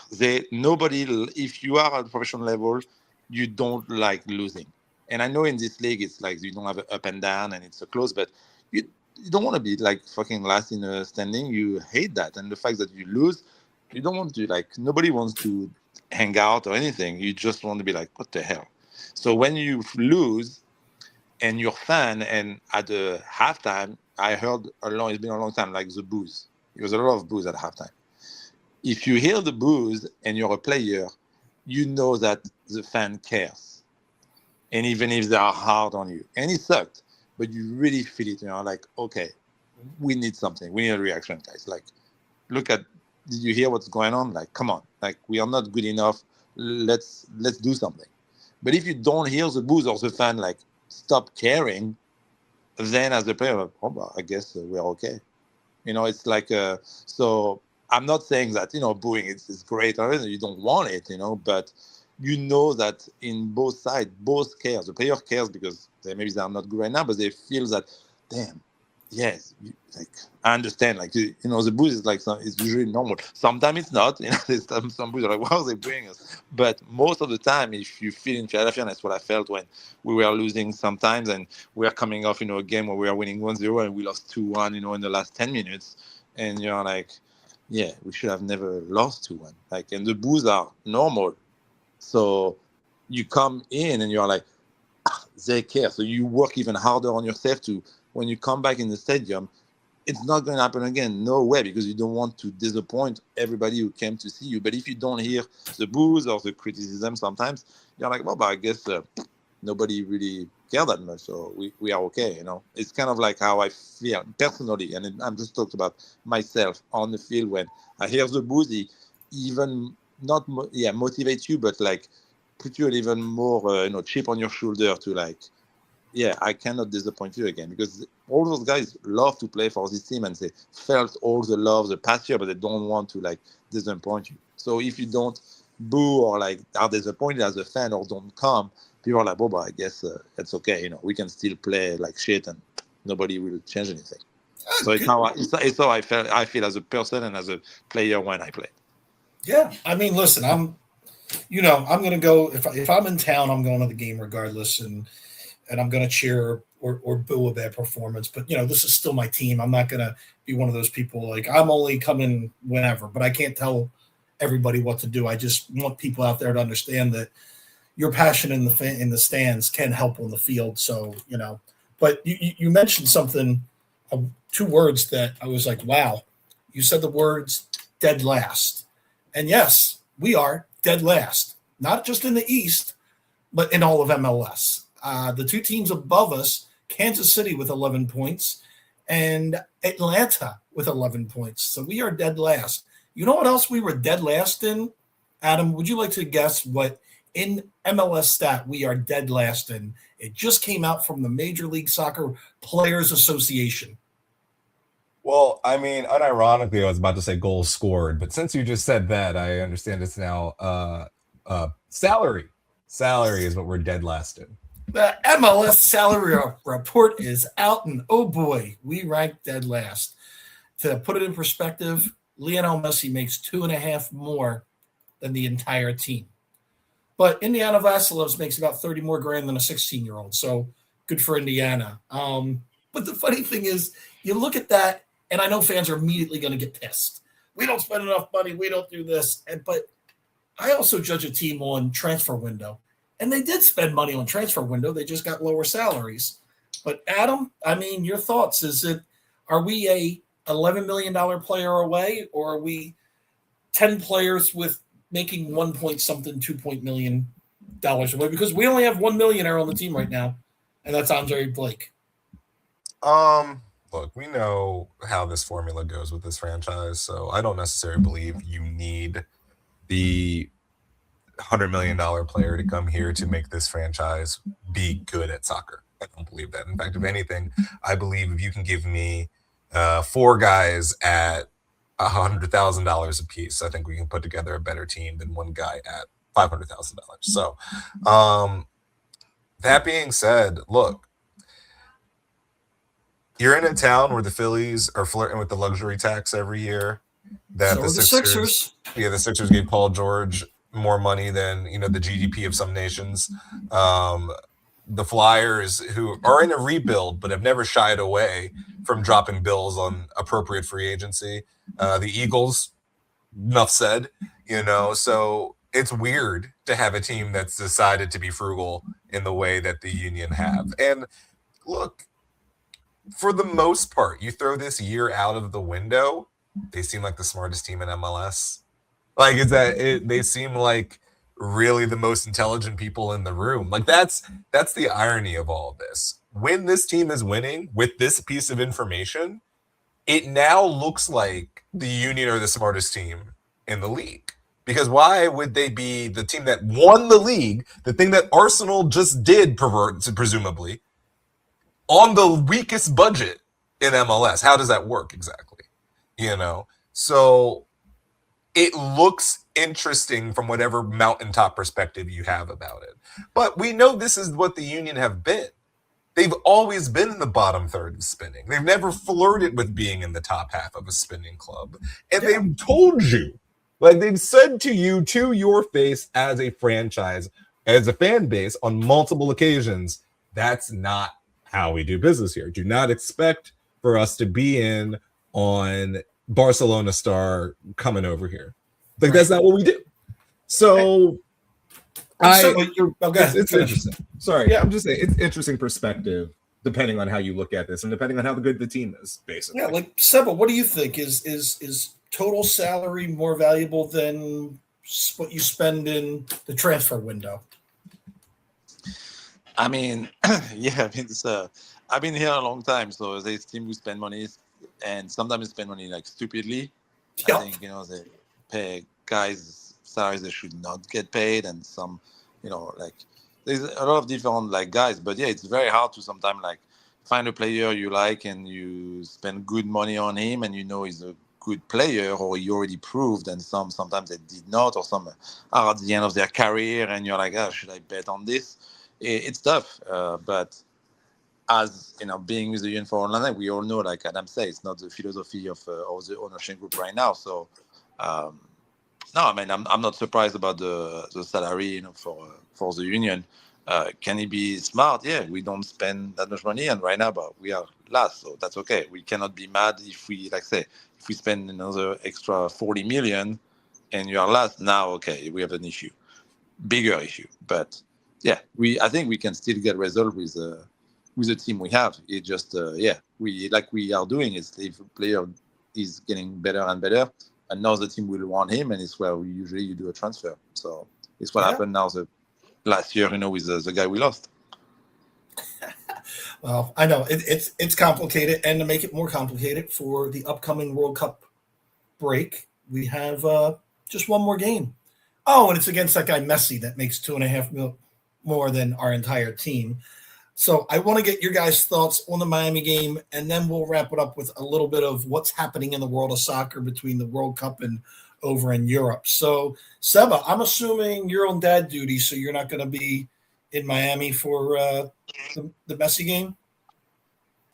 Nobody, if you are at professional level, you don't like losing. And I know in this league, it's you don't have an up and down and it's so close, but you don't want to be fucking last in a standing. You hate that. And the fact that you lose, you don't want to, nobody wants to hang out or anything. You just want to be what the hell? So when you lose and you're fan, and at the halftime, I heard it's been a long time, like the booze. There was a lot of booze at halftime. If you hear the booze and you're a player, you know that the fan cares. And even if they are hard on you, and it sucked, but you really feel it, like, okay, we need something. We need a reaction, guys. Like, did you hear what's going on? Like, come on, like, we are not good enough. Let's do something. But if you don't hear the booze or the fan, like, stop caring, then as a player, I guess we're okay. It's like, so I'm not saying that, booing is great or anything. You don't want it, but you know that in both sides, both cares. The player cares because maybe they're not good right now, but they feel that, damn, yes, like, I understand. Like, the booze is like, it's usually normal. Sometimes it's not. There's some booze are like, why are they booing us? But most of the time, if you feel in Philadelphia, and that's what I felt when we were losing sometimes, and we are coming off, a game where we are winning 1-0 and we lost 2-1, in the last 10 minutes, and you're like, yeah, we should have never lost 2-1. Like, and the boos are normal. So you come in and you're like, they care. So you work even harder on yourself to, when you come back in the stadium, it's not going to happen again. No way, because you don't want to disappoint everybody who came to see you. But if you don't hear the boos or the criticism sometimes, you're like, well, but I guess nobody really cared that much. So we are okay, It's kind of like how I feel personally. And I'm just talking about myself on the field. When I hear the boos, even not motivate you, but like put you an even more chip on your shoulder to like, yeah, I cannot disappoint you again, because all those guys love to play for this team and they felt all the love the past year, but they don't want to like disappoint you. So if you don't boo or like are disappointed as a fan or don't come, people are like, well, I guess it's okay. We can still play like shit and nobody will change anything. So it's how I feel as a person and as a player when I play. Yeah, I mean, listen, I'm going to go, if I'm in town, I'm going to the game regardless, and I'm going to cheer or boo a bad performance. But, this is still my team. I'm not going to be one of those people like, I'm only coming whenever, but I can't tell everybody what to do. I just want people out there to understand that your passion in the stands can help on the field. So, but you mentioned something, 2 words that I was like, wow. You said the words dead last. And yes, we are dead last, not just in the East, but in all of MLS. The 2 teams above us, Kansas City with 11 points and Atlanta with 11 points. So we are dead last. You know what else we were dead last in? Adam, would you like to guess what in MLS stat we are dead last in? It just came out from the Major League Soccer Players Association. Well, I mean, unironically, I was about to say goals scored, but since you just said that, I understand it's now salary. Salary is what we're dead last in. The MLS salary report is out, and oh boy, we rank dead last. To put it in perspective, Lionel Messi makes 2.5 more than the entire team. But Indiana Vassilovs makes about 30 more grand than a 16-year-old, so good for Indiana. But the funny thing is, you look at that, and I know fans are immediately going to get pissed. We don't spend enough money. We don't do this. But I also judge a team on transfer window. And they did spend money on transfer window. They just got lower salaries. But Adam, I mean, your thoughts. Are we a $11 million player away, or are we 10 players with making $2 million away? Because we only have $1 millionaire on the team right now, and that's Andre Blake. Look, we know how this formula goes with this franchise, so I don't necessarily believe you need the $100 million player to come here to make this franchise be good at soccer. I don't believe that. In fact, if anything, I believe if you can give me 4 guys at $100,000 a piece, I think we can put together a better team than 1 guy at $500,000. So, that being said, look, you're in a town where the Phillies are flirting with the luxury tax every year. That So the Sixers. Yeah, the Sixers gave Paul George more money than the GDP of some nations. The Flyers, who are in a rebuild but have never shied away from dropping bills on appropriate free agency. The Eagles, enough said. So it's weird to have a team that's decided to be frugal in the way that the Union have. And look, for the most part, you throw this year out of the window, they seem like the smartest team in MLS. Like, they seem like really the most intelligent people in the room. Like, that's the irony of all of this. When this team is winning with this piece of information, it now looks like the Union are the smartest team in the league. Because why would they be the team that won the league, the thing that Arsenal just did, presumably, on the weakest budget in MLS? How does that work exactly? So it looks interesting from whatever mountaintop perspective you have about it. But we know this is what the Union have been. They've always been in the bottom third of spinning. They've never flirted with being in the top half of a spinning club. And they've told you, like they've said to you, to your face as a franchise, as a fan base on multiple occasions, that's not how we do business here. Do not expect for us to be in on Barcelona star coming over here. Like, that's not what we do. So it's interesting. Sorry, yeah, I'm just saying it's interesting perspective depending on how you look at this and depending on how good the team is, basically. Yeah, like Seba, what do you think? Is total salary more valuable than what you spend in the transfer window? I mean, yeah, I mean, I've been here a long time, so there's team who spend money, and sometimes they spend money like stupidly. Yep. I think they pay guys salaries they should not get paid, and some, like there's a lot of different like guys. But yeah, it's very hard to sometimes like find a player you like and you spend good money on him, and he's a good player or he already proved, and sometimes they did not, or some are at the end of their career, and you're like, should I bet on this? It's tough, but as being with the Union for Online, we all know, like Adam said, it's not the philosophy of the ownership group right now. So, no, I mean, I'm not surprised about the salary, for the Union. Can he be smart? Yeah, we don't spend that much money, and right now, but we are last, so that's okay. We cannot be mad if we, if we spend another extra 40 million, and you are last. Now, okay, we have an issue, bigger issue, but. Yeah, I think we can still get result with the team we have. It just we are doing is if a player is getting better and better, and now the team will want him, and it's where you do a transfer. So it's what happened now last year, with the guy we lost. Well, I know it's complicated, and to make it more complicated for the upcoming World Cup break, we have just one more game. Oh, and it's against that guy Messi that makes $2.5 million more than our entire team. So I want to get your guys' thoughts on the Miami game, and then we'll wrap it up with a little bit of what's happening in the world of soccer between the World Cup and over in Europe. So, Seba, I'm assuming you're on dad duty, so you're not going to be in Miami for the Messi game?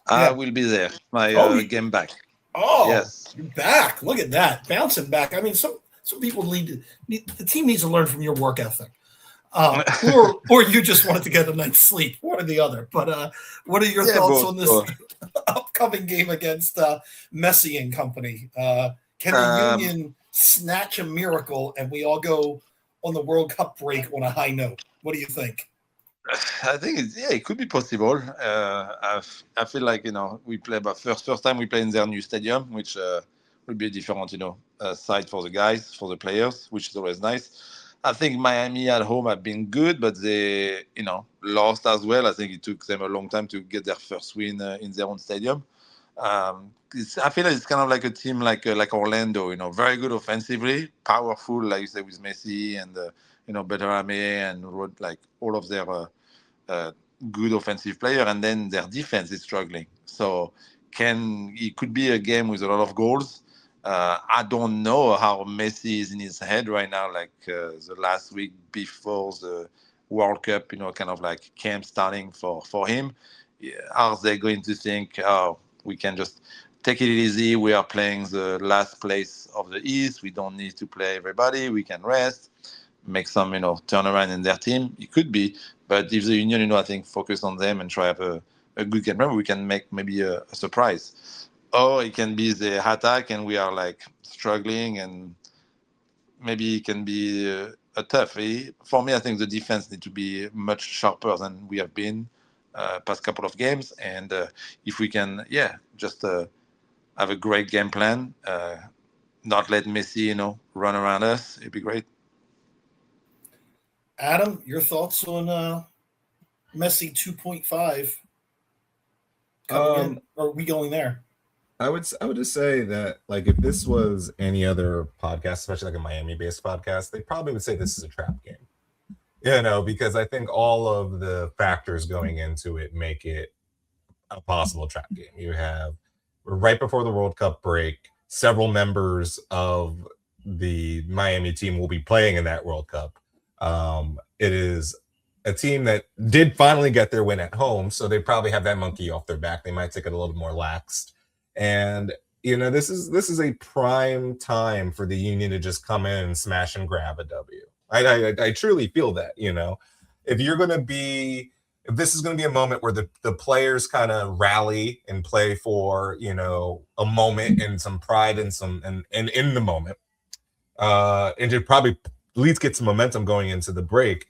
I will be there. My game back. Oh, yes. You're back. Look at that. Bouncing back. I mean, some people the team needs to learn from your work ethic. Or you just wanted to get a night's sleep, one or the other. But what are your thoughts on this upcoming game against Messi and company? Can the Union snatch a miracle and we all go on the World Cup break on a high note? What do you think? I think it could be possible. I feel like we play, but first time we play in their new stadium, which will be a different side for the guys, for the players, which is always nice. I think Miami at home have been good, but they, lost as well. I think it took them a long time to get their first win in their own stadium. I feel like it's kind of like a team like Orlando, very good offensively, powerful, like you said, with Messi and, Berterame and like all of their good offensive player, and then their defense is struggling. So it could be a game with a lot of goals. I don't know how Messi is in his head right now, like the last week before the World Cup, kind of like camp starting for him. Are they going to think, we can just take it easy, we are playing the last place of the East, we don't need to play everybody, we can rest, make some, turnaround in their team? It could be, but if the Union, I think, focus on them and try to have a good game, remember, we can make maybe a surprise. Or it can be the attack and we are like struggling, and maybe it can be tough. For me, I think the defense need to be much sharper than we have been past couple of games. And if we can, just have a great game plan, not let Messi, run around us, it'd be great. Adam, your thoughts on Messi 2.5 coming in? Or are we going there? I would just say that, like, if this was any other podcast, especially like a Miami-based podcast, they probably would say this is a trap game. Because I think all of the factors going into it make it a possible trap game. You have right before the World Cup break, several members of the Miami team will be playing in that World Cup. It is a team that did finally get their win at home, so they probably have that monkey off their back. They might take it a little more laxed. And this is a prime time for the Union to just come in and smash and grab a W. I truly feel that, if this is going to be a moment where the players kind of rally and play for, a moment and some pride and in the moment, and to probably at least get some momentum going into the break,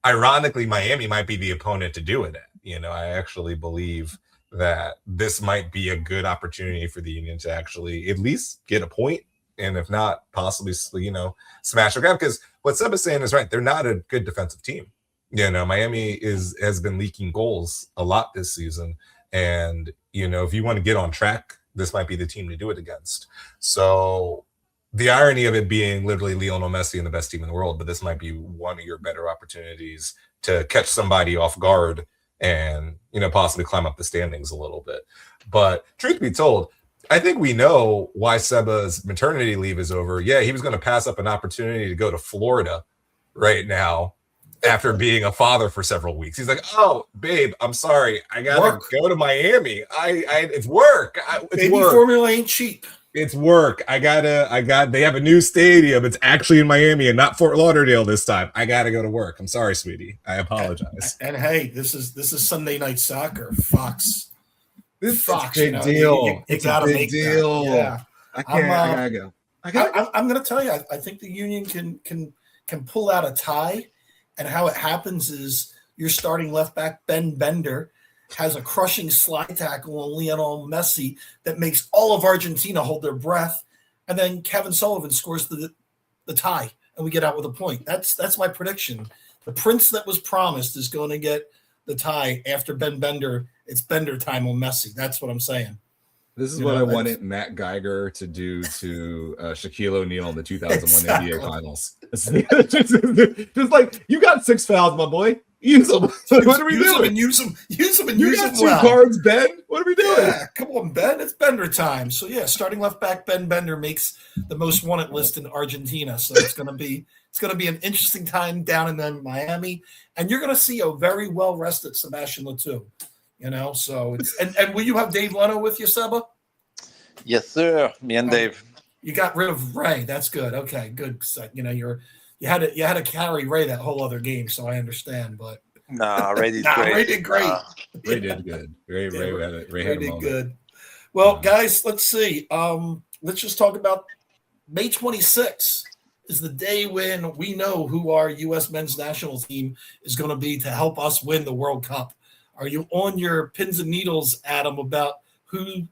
ironically, Miami might be the opponent to do it at. I actually believe that this might be a good opportunity for the Union to actually at least get a point, and if not, possibly, smash or grab. Because what Seb is saying is right. They're not a good defensive team. Miami has been leaking goals a lot this season. And, if you want to get on track, this might be the team to do it against. So the irony of it being literally Lionel Messi and the best team in the world, but this might be one of your better opportunities to catch somebody off guard and, possibly climb up the standings a little bit. But truth be told, I think we know why Seba's maternity leave is over. Yeah, he was going to pass up an opportunity to go to Florida right now after being a father for several weeks. He's like, "Oh, babe, I'm sorry. I got to go to Miami. It's work. Baby formula ain't cheap. It's work. they have a new stadium. It's actually in Miami and not Fort Lauderdale this time. I got to go to work. I'm sorry, sweetie. I apologize." And hey, this is Sunday Night Soccer. Fox. This Fox, is a big deal. You got to make deal. that. Yeah. I gotta go. I'm going to tell you, I think the Union can pull out a tie, and how it happens is your starting left back Ben Bender has a crushing slide tackle on Lionel Messi that makes all of Argentina hold their breath, and then Kevin Sullivan scores the tie, and we get out with a point. That's my prediction. The prince that was promised is going to get the tie after Ben Bender. It's Bender time on Messi. That's what I'm saying. This is what I wanted Matt Geiger to do to Shaquille O'Neal in the 2001 NBA Finals. Just like, you got 6 fouls, my boy. Use them. What are we doing? Use them. You got 2 cards, Ben. What are we doing? Yeah, come on, Ben. It's Bender time. So yeah, starting left back Ben Bender makes the most wanted list in Argentina. So it's gonna be an interesting time down in Miami, and you're gonna see a very well rested Sebastian Latou. So it's and will you have Dave Leno with you, Seba? Yes, sir. Me and Dave. You got rid of Ray. That's good. Okay, good. So, you had to carry Ray that whole other game, so I understand. But Ray did great. Ray did great. Ray did good. Ray did good. Well, guys, let's see. Let's just talk about May 26th is the day when we know who our U.S. men's national team is going to be to help us win the World Cup. Are you on your pins and needles, Adam, about who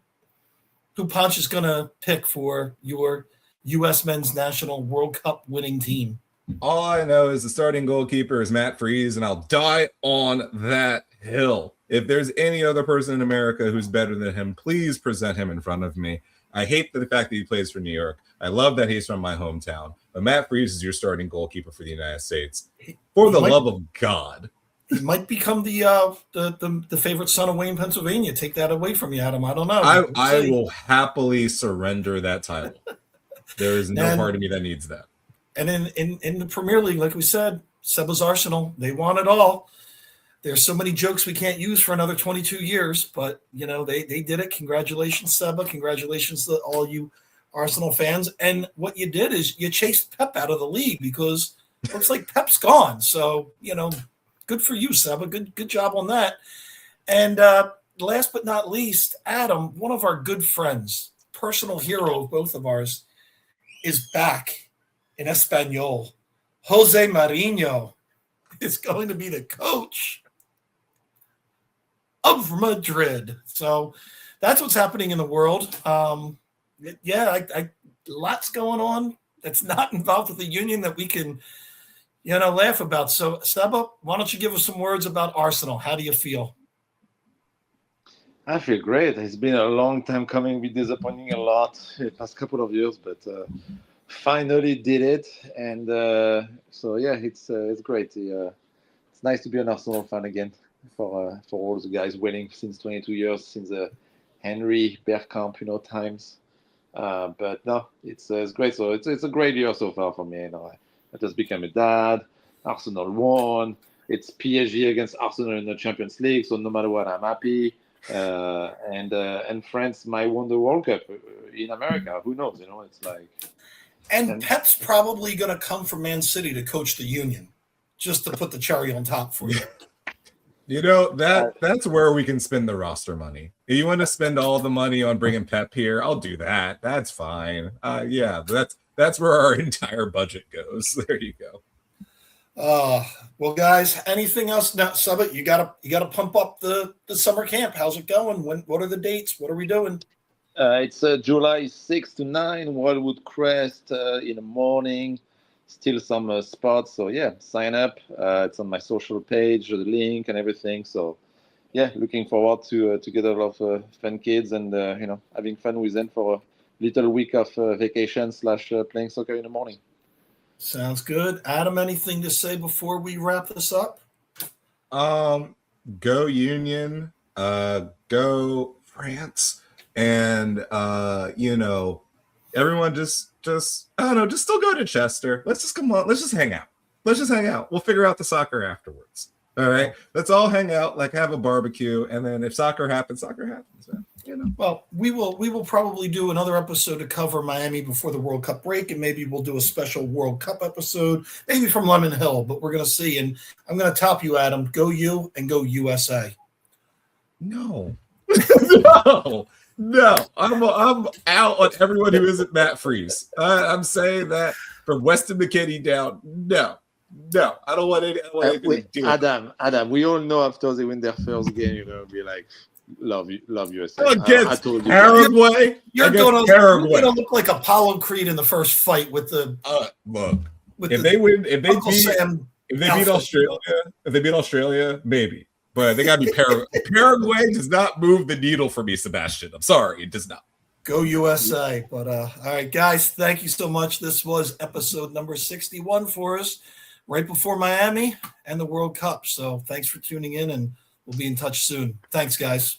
Ponch is going to pick for your U.S. men's national World Cup winning team? All I know is the starting goalkeeper is Matt Freese, and I'll die on that hill. If there's any other person in America who's better than him, please present him in front of me. I hate the fact that he plays for New York. I love that he's from my hometown. But Matt Freese is your starting goalkeeper for the United States. For the love of God. He might become the favorite son of Wayne, Pennsylvania. Take that away from you, Adam. I don't know. I will happily surrender that title. There is no part of me that needs that. And in the Premier League, like we said, Seba's Arsenal, they want it all. There's so many jokes we can't use for another 22 years, but they did it. Congratulations, Seba. Congratulations to all you Arsenal fans. And what you did is you chased Pep out of the league because it looks like Pep's gone. So, good for you, Seba. Good job on that. And last but not least, Adam, one of our good friends, personal hero of both of ours, is back in Espanol. Jose Mourinho is going to be the coach of Madrid. So that's what's happening in the world. Lots going on that's not involved with the union that we can, laugh about. So, Seba, why don't you give us some words about Arsenal? How do you feel? I feel great. It's been a long time coming. Been disappointing a lot the past couple of years, but finally did it. And it's great. It's nice to be an Arsenal fan again for all the guys winning since 22 years, since the Henry Bergkamp times. But no, it's great. So it's a great year so far for me. I just became a dad. Arsenal won. It's PSG against Arsenal in the Champions League. So no matter what, I'm happy. And France might win the World Cup in America. Who knows? It's like. And Pep's probably going to come from Man City to coach the Union, just to put the cherry on top for you. That's where we can spend the roster money. If you want to spend all the money on bringing Pep here, I'll do that. That's fine. That's where our entire budget goes. There you go. Well, guys, anything else? Now, Seba, you gotta pump up the summer camp. How's it going? What are the dates? What are we doing? It's July 6 to 9, Wildwood Crest in the morning. Still some spots, so yeah, sign up. It's on my social page, the link and everything. So yeah, looking forward to get a lot of fun kids and having fun with them for a little week of vacation / playing soccer in the morning. Sounds good. Adam, anything to say before we wrap this up? Go Union, go France, and everyone just I don't know, just still go to Chester. Let's just come on. Let's just hang out. We'll figure out the soccer afterwards. All right. Let's all hang out, have a barbecue, and then if soccer happens, man. Well, we will probably do another episode to cover Miami before the World Cup break, and maybe we'll do a special World Cup episode, maybe from Lemon Hill, but we're gonna see. And I'm gonna top you, Adam. Go you and go USA. No. No, I'm out on everyone who isn't Matt Freeze. I'm saying that from Weston McKinney down. No, I don't want anything to do. Adam, we all know after they win their first game, be like, love USA. Against I told you. Paraguay, you're going to look like Apollo Creed in the first fight with the. Look, if they beat Australia, maybe. But they got to be Paraguay. Paraguay does not move the needle for me, Sebastian. I'm sorry, it does not. Go USA. But all right, guys, thank you so much. This was episode number 61 for us, right before Miami and the World Cup. So thanks for tuning in, and we'll be in touch soon. Thanks, guys.